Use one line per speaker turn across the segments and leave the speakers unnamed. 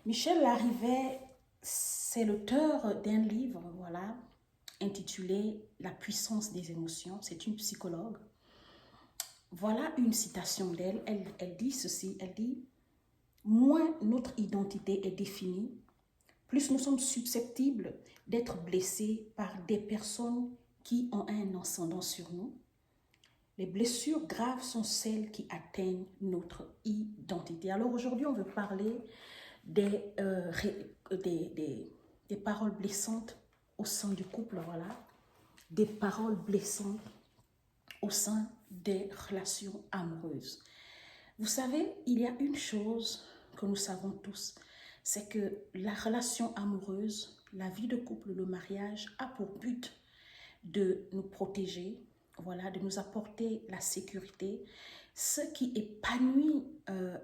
Michel Larrivet, c'est l'auteur d'un livre, voilà, intitulé La puissance des émotions. C'est une psychologue. Voilà une citation d'elle. Elle dit ceci, elle dit, moins notre identité est définie, plus nous sommes susceptibles d'être blessés par des personnes qui ont un ascendant sur nous. Les blessures graves sont celles qui atteignent notre identité. Alors aujourd'hui, on veut parler des, des paroles blessantes au sein du couple, voilà, des paroles blessantes au sein des relations amoureuses. Vous savez, il y a une chose que nous savons tous, c'est que la relation amoureuse, la vie de couple, le mariage a pour but de nous protéger, voilà, de nous apporter la sécurité. Ce qui épanouit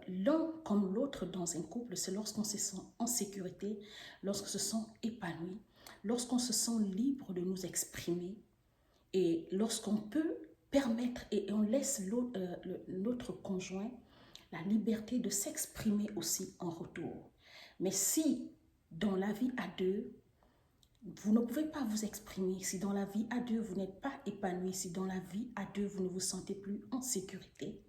l'un comme l'autre dans un couple, c'est lorsqu'on se sent en sécurité, lorsqu'on se sent épanoui, lorsqu'on se sent libre de nous exprimer et lorsqu'on peut permettre et on laisse notre conjoint la liberté de s'exprimer aussi en retour. Mais si dans la vie à deux, vous ne pouvez pas vous exprimer, si dans la vie à deux, vous n'êtes pas épanoui, si dans la vie à deux, vous ne vous sentez plus en sécurité,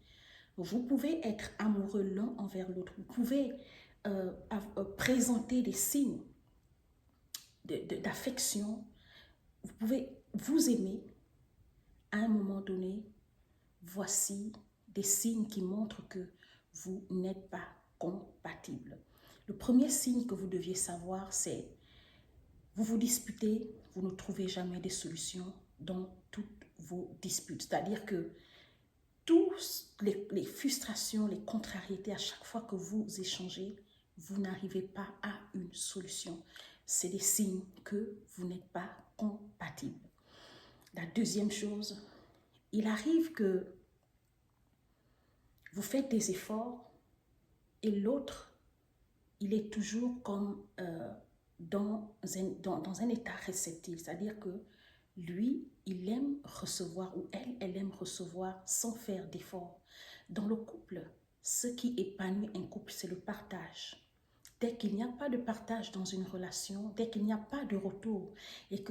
vous pouvez être amoureux l'un envers l'autre, vous pouvez présenter des signes d'affection, vous pouvez vous aimer. À un moment donné, voici des signes qui montrent que vous n'êtes pas compatibles. Le premier signe que vous deviez savoir, c'est vous vous disputez, vous ne trouvez jamais des solutions dans toutes vos disputes. C'est-à-dire que toutes les frustrations, les contrariétés, à chaque fois que vous échangez, vous n'arrivez pas à une solution. C'est des signes que vous n'êtes pas compatibles. La deuxième chose, il arrive que vous faites des efforts et l'autre, il est toujours comme dans un état réceptif. C'est-à-dire que lui, il aime recevoir ou elle aime recevoir sans faire d'efforts. Dans le couple, ce qui épanouit un couple, c'est le partage. Dès qu'il n'y a pas de partage dans une relation, dès qu'il n'y a pas de retour et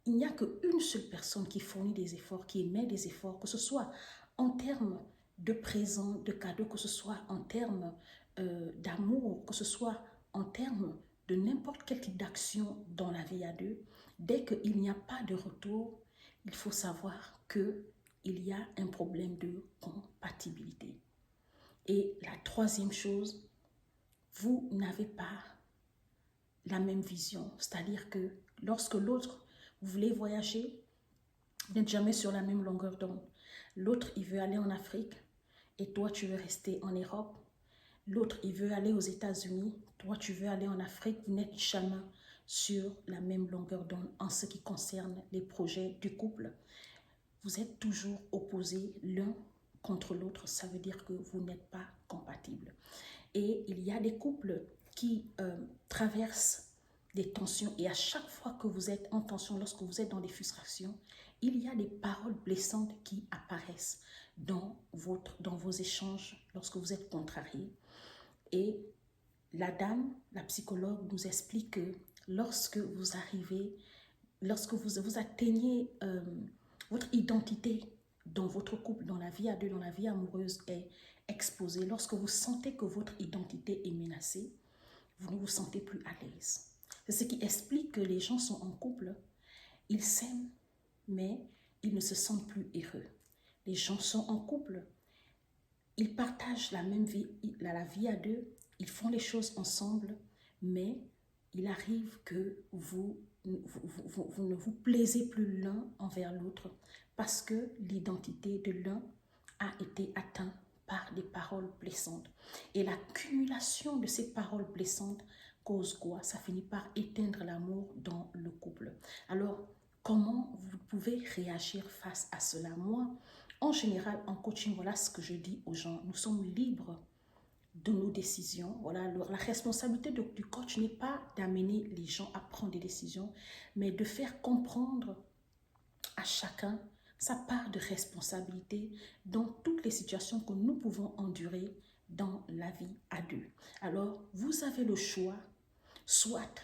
il n'y a qu'une seule personne qui fournit des efforts, qui émet des efforts, que ce soit en termes de présent, de cadeaux, que ce soit en termes d'amour, que ce soit en termes de n'importe quel type d'action dans la vie à deux, dès qu'il n'y a pas de retour, il faut savoir qu'il y a un problème de compatibilité. Et la troisième chose, vous n'avez pas la même vision. C'est-à-dire que lorsque l'autre, vous voulez voyager, vous n'êtes jamais sur la même longueur d'onde. L'autre, il veut aller en Afrique et toi, tu veux rester en Europe. L'autre, il veut aller aux États-Unis. Toi, tu veux aller en Afrique. Vous n'êtes jamais sur la même longueur d'onde en ce qui concerne les projets du couple. Vous êtes toujours opposés l'un contre l'autre. Ça veut dire que vous n'êtes pas compatibles. Et il y a des couples qui traversent des tensions. Et à chaque fois que vous êtes en tension, lorsque vous êtes dans des frustrations, il y a des paroles blessantes qui apparaissent dans vos échanges lorsque vous êtes contrariés. Et la dame, la psychologue, nous explique que lorsque vous arrivez, lorsque vous atteignez votre identité dans votre couple, dans la vie à deux, dans la vie amoureuse est exposée, lorsque vous sentez que votre identité est menacée, vous ne vous sentez plus à l'aise. C'est ce qui explique que les gens sont en couple, ils s'aiment, mais ils ne se sentent plus heureux. Les gens sont en couple, ils partagent la même vie, la vie à deux, ils font les choses ensemble, mais il arrive que vous ne vous plaisez plus l'un envers l'autre parce que l'identité de l'un a été atteinte par des paroles blessantes. Et l'accumulation de ces paroles blessantes cause quoi? Ça finit par éteindre l'amour dans le couple. Alors, comment vous pouvez réagir face à cela? Moi, en général, en coaching, voilà ce que je dis aux gens. Nous sommes libres de nos décisions. Voilà, la responsabilité du coach n'est pas d'amener les gens à prendre des décisions, mais de faire comprendre à chacun sa part de responsabilité dans toutes les situations que nous pouvons endurer dans la vie à deux. Alors, vous avez le choix, soit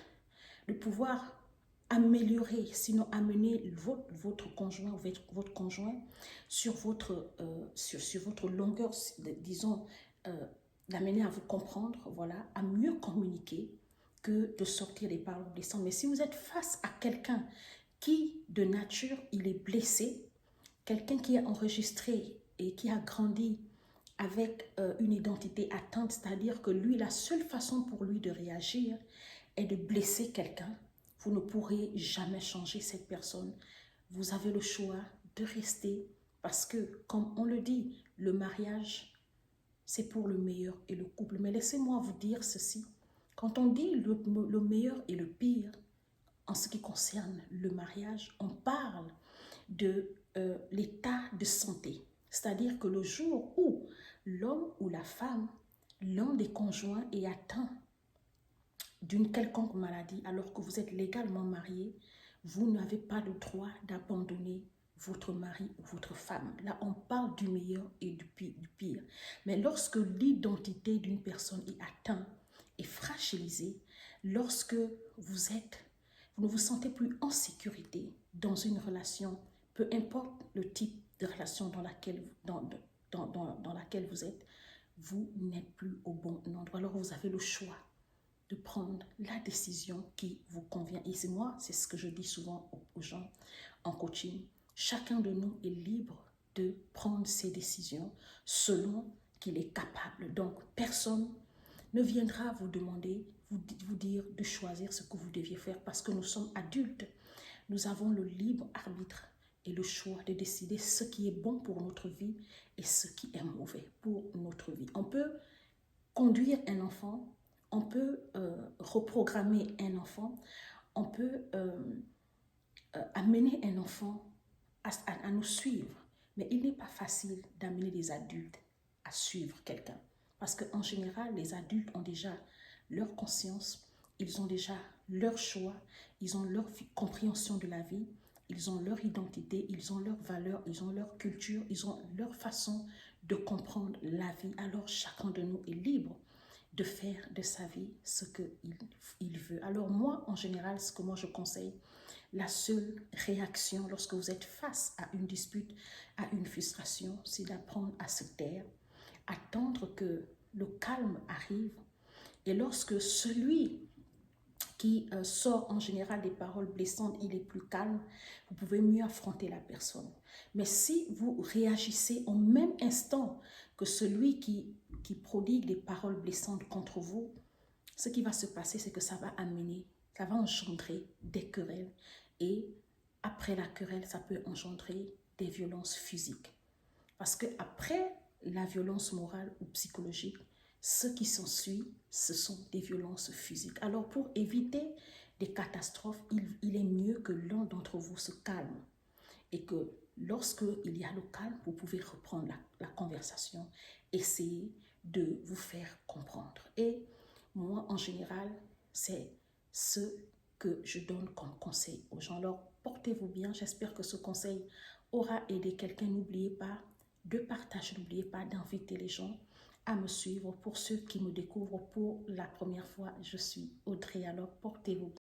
de pouvoir améliorer, sinon amener votre conjoint ou votre conjoint sur sur votre longueur, disons, l'amener à vous comprendre, voilà, à mieux communiquer que de sortir des paroles blessantes. Mais si vous êtes face à quelqu'un qui, de nature, il est blessé, quelqu'un qui a enregistré et qui a grandi avec une identité atteinte, c'est-à-dire que lui, la seule façon pour lui de réagir est de blesser quelqu'un, vous ne pourrez jamais changer cette personne. Vous avez le choix de rester parce que, comme on le dit, le mariage, c'est pour le meilleur et le couple. Mais laissez-moi vous dire ceci. Quand on dit le meilleur et le pire, en ce qui concerne le mariage, on parle de l'état de santé. C'est-à-dire que le jour où l'homme ou la femme, l'un des conjoints est atteint d'une quelconque maladie, alors que vous êtes légalement marié, vous n'avez pas le droit d'abandonner votre mari ou votre femme. Là, on parle du meilleur et du pire. Mais lorsque l'identité d'une personne est atteinte, est fragilisée, lorsque vous ne vous sentez plus en sécurité dans une relation, peu importe le type de relation dans laquelle vous êtes, vous n'êtes plus au bon endroit. Alors vous avez le choix de prendre la décision qui vous convient. Et c'est ce que je dis souvent aux gens en coaching. Chacun de nous est libre de prendre ses décisions selon qu'il est capable. Donc, personne ne viendra vous demander, vous dire de choisir ce que vous deviez faire parce que nous sommes adultes. Nous avons le libre arbitre et le choix de décider ce qui est bon pour notre vie et ce qui est mauvais pour notre vie. On peut conduire un enfant, on peut reprogrammer un enfant, on peut amener un enfant à nous suivre. Mais il n'est pas facile d'amener des adultes à suivre quelqu'un. Parce qu'en général, les adultes ont déjà leur conscience, ils ont déjà leur choix, ils ont leur compréhension de la vie, ils ont leur identité, ils ont leurs valeurs, ils ont leur culture, ils ont leur façon de comprendre la vie. Alors chacun de nous est libre de faire de sa vie ce qu'il veut. Alors moi, en général, ce que moi je conseille, la seule réaction lorsque vous êtes face à une dispute, à une frustration, c'est d'apprendre à se taire, attendre que le calme arrive. Et lorsque celui qui sort en général des paroles blessantes, il est plus calme, vous pouvez mieux affronter la personne. Mais si vous réagissez au même instant que celui qui prodigue des paroles blessantes contre vous, ce qui va se passer, c'est que ça va engendrer des querelles. Et après la querelle, ça peut engendrer des violences physiques. Parce qu'après la violence morale ou psychologique, ce qui s'ensuit, ce sont des violences physiques. Alors pour éviter des catastrophes, il est mieux que l'un d'entre vous se calme et que lorsqu'il y a le calme, vous pouvez reprendre la conversation, essayer de vous faire comprendre. Et moi, en général, c'est ce que je donne comme conseil aux gens. Alors, portez-vous bien. J'espère que ce conseil aura aidé quelqu'un. N'oubliez pas de partager, n'oubliez pas d'inviter les gens à me suivre. Pour ceux qui me découvrent pour la première fois, je suis Audrey. Alors, portez-vous bien.